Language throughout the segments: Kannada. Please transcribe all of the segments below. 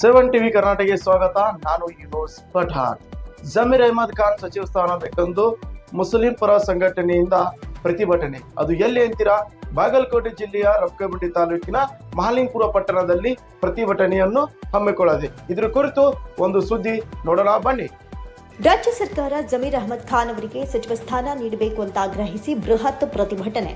7 ಟಿವಿ ಕರ್ನಾಟಕಕ್ಕೆ ಸ್ವಾಗತ. ನಾನು ಯುನೂಸ್ ಪಠಾಣ್. ಜಮೀರ್ ಅಹಮದ್ ಖಾನ್ ಸಚಿವ ಸ್ಥಾನ ಬೇಕೆಂದು ಮುಸ್ಲಿಂ ಪರ ಸಂಘಟನೆಯಿಂದ ಪ್ರತಿಭಟನೆ. ಅದು ಎಲ್ಲಿ ಅಂತೀರಾ? ಬಾಗಲಕೋಟೆ ಜಿಲ್ಲೆಯ ರಬಕವಿ ತಾಲೂಕಿನ ಮಹಾಲಿಂಗಪುರ ಪಟ್ಟಣದಲ್ಲಿ ಪ್ರತಿಭಟನೆಯನ್ನು ಹಮ್ಮಿಕೊಳ್ಳದೆ. ಇದರ ಕುರಿತು ಒಂದು ಸುದ್ದಿ ನೋಡೋಣ ಬನ್ನಿ. ರಾಜ್ಯ ಸರ್ಕಾರ ಜಮೀರ್ ಅಹಮದ್ ಖಾನ್ ಅವರಿಗೆ ಸಚಿವ ಸ್ಥಾನ ನೀಡಬೇಕು ಅಂತ ಆಗ್ರಹಿಸಿ ಬೃಹತ್ ಪ್ರತಿಭಟನೆ.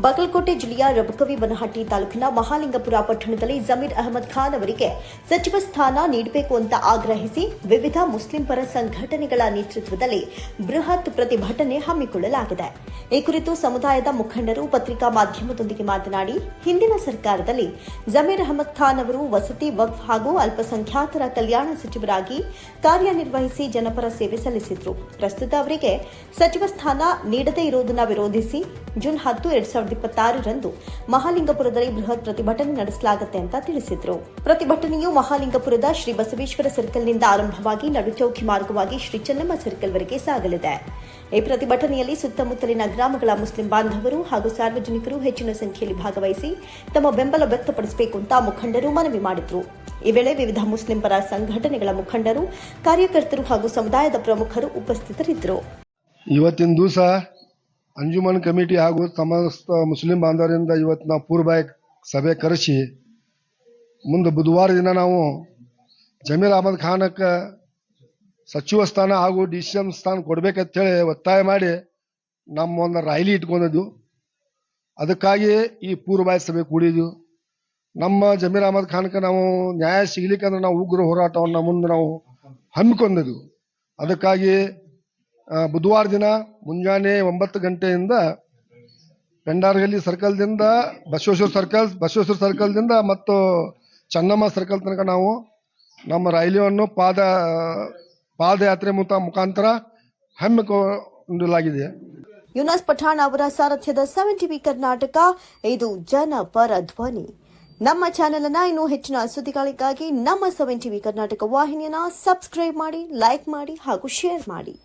ಬಾಗಲಕೋಟೆ ಜಿಲ್ಲೆಯ ರಬಕವಿ ಬನಹಟ್ಟಿ ತಾಲೂಕಿನ ಮಹಾಲಿಂಗಪುರ ಪಟ್ಟಣದಲ್ಲಿ ಜಮೀರ್ ಅಹಮದ್ ಖಾನ್ ಅವರಿಗೆ ಸಚಿವ ಸ್ಥಾನ ನೀಡಬೇಕು ಅಂತ ಆಗ್ರಹಿಸಿ ವಿವಿಧ ಮುಸ್ಲಿಂ ಪರ ಸಂಘಟನೆಗಳ ನೇತೃತ್ವದಲ್ಲಿ ಬೃಹತ್ ಪ್ರತಿಭಟನೆ ಹಮ್ಮಿಕೊಳ್ಳಲಾಗಿದೆ. ಈ ಕುರಿತು ಸಮುದಾಯದ ಮುಖಂಡರು ಪತ್ರಿಕಾ ಮಾಧ್ಯಮದೊಂದಿಗೆ ಮಾತನಾಡಿ, ಹಿಂದಿನ ಸರ್ಕಾರದಲ್ಲಿ ಜಮೀರ್ ಅಹಮದ್ ಖಾನ್ ಅವರು ವಸತಿ, ವಕ್ಫ್ ಹಾಗೂ ಅಲ್ಪಸಂಖ್ಯಾತರ ಕಲ್ಯಾಣ ಸಚಿವರಾಗಿ ಕಾರ್ಯನಿರ್ವಹಿಸಿ ಜನಪರ ಸೇವೆ ಸಲ್ಲಿಸಿದ್ರು. ಪ್ರಸ್ತುತ ಅವರಿಗೆ ಸಚಿವ ಸ್ಥಾನ ನೀಡದೇ ಇರುವುದನ್ನು ವಿರೋಧಿಸಿ ಜೂನ್ 10, 2026ರಂದು ಮಹಾಲಿಂಗಪುರದಲ್ಲಿ ಬೃಹತ್ ಪ್ರತಿಭಟನೆ ನಡೆಸಲಾಗುತ್ತೆ ಅಂತ ತಿಳಿಸಿದ್ರು. ಪ್ರತಿಭಟನೆಯು ಮಹಾಲಿಂಗಪುರದ ಶ್ರೀ ಬಸವೇಶ್ವರ ಸರ್ಕಲ್ನಿಂದ ಆರಂಭವಾಗಿ ನಡುಚೌಕಿ ಮಾರ್ಗವಾಗಿ ಶ್ರೀ ಚೆನ್ನಮ್ಮ ಸರ್ಕಲ್ವರೆಗೆ ಸಾಗಲಿದೆ. ಈ ಪ್ರತಿಭಟನೆಯಲ್ಲಿ ಸುತ್ತಮುತ್ತಲಿನ ಗ್ರಾಮಗಳ ಮುಸ್ಲಿಂ ಬಾಂಧವರು ಹಾಗೂ ಸಾರ್ವಜನಿಕರು ಹೆಚ್ಚಿನ ಸಂಖ್ಯೆಯಲ್ಲಿ ಭಾಗವಹಿಸಿ ತಮ್ಮ ಬೆಂಬಲ ವ್ಯಕ್ತಪಡಿಸಬೇಕು ಅಂತ ಮುಖಂಡರು ಮನವಿ ಮಾಡಿದ್ರು. ಈ ವೇಳೆ ವಿವಿಧ ಮುಸ್ಲಿಂ ಪರ ಸಂಘಟನೆಗಳ ಮುಖಂಡರು, ಕಾರ್ಯಕರ್ತರು ಹಾಗೂ ಸಮುದಾಯದ ಪ್ರಮುಖರು ಉಪಸ್ಥಿತರಿದ್ದರು. ಇವತ್ತಿನ ದಿವಸ ಅಂಜುಮನ್ ಕಮಿಟಿ ಹಾಗೂ ಸಮಸ್ತ ಮುಸ್ಲಿಂ ಬಾಂಧವರಿಂದ ಇವತ್ತು ನಾವು ಪೂರ್ವಭಾವಿ ಸಭೆ ಕರೆಸಿ ಮುಂದೆ ಬುಧವಾರ ದಿನ ನಾವು ಜಮೀರ್ ಅಹಮದ್ ಖಾನಕ್ಕೆ ಸಚಿವ ಸ್ಥಾನ ಹಾಗೂ ಡಿಸಿಎಂ ಸ್ಥಾನ ಕೊಡ್ಬೇಕಂತೇಳಿ ಒತ್ತಾಯ ಮಾಡಿ ನಮ್ಮ ಒಂದು ರ್ಯಾಲಿ ಇಟ್ಕೊಂಡಿದ್ದು. ಅದಕ್ಕಾಗಿ ಈ ಪೂರ್ವಭಾವಿ ಸಭೆ ಕೂಡಿದ್ವು. ನಮ್ಮ ಜಮೀರ್ ಅಹಮದ್ ಖಾನ್ಗೆ ನಾವು ನ್ಯಾಯ ಸಿಗ್ಲಿಕ್ಕಂದ್ರೆ ನಾವು ಉಗ್ರ ಹೋರಾಟವನ್ನು ಮುಂದೆ ನಾವು ಹಮ್ಮಿಕೊಂಡಿದ್ವು. ಅದಕ್ಕಾಗಿ ಬುಧವಾರ ದಿನ ಮುಂಜಾನೆ 9 ಗಂಟೆಯಿಂದ ಪೆಂಡಾರ್ಗಲ್ಲಿ ಸರ್ಕಲ್ದಿಂದ ಬಸವೇಶ್ವರ ಸರ್ಕಲ್ದಿಂದ ಮತ್ತು ಚೆನ್ನಮ್ಮ ಸರ್ಕಲ್ ತನಕ ನಾವು ನಮ್ಮ ರ್ಯಾಲಿಯನ್ನು ಪಾದಯಾತ್ರೆ ಮುಖಾಂತರ ಹಮ್ಮಿಕೊಳ್ಳಲಾಗಿದೆ. ಯುನೂಸ್ ಪಠಾಣ್ ಅವರ ಸಾರಥ್ಯದ 7 ಟಿವಿ ಕರ್ನಾಟಕ, ಇದು ಜನಪರ ಧ್ವನಿ. ನಮ್ಮ ಚಾನೆಲ್ ಅನ್ನ ಇನ್ನೂ ಹೆಚ್ಚಿನ ಸುದ್ದಿಗಳಿಗಾಗಿ ನಮ್ಮ 7 ಟಿವಿ ಕರ್ನಾಟಕ ವಾಹಿನಿಯನ್ನ ಸಬ್ಸ್ಕ್ರೈಬ್ ಮಾಡಿ, ಲೈಕ್ ಮಾಡಿ ಹಾಗೂ ಶೇರ್ ಮಾಡಿ.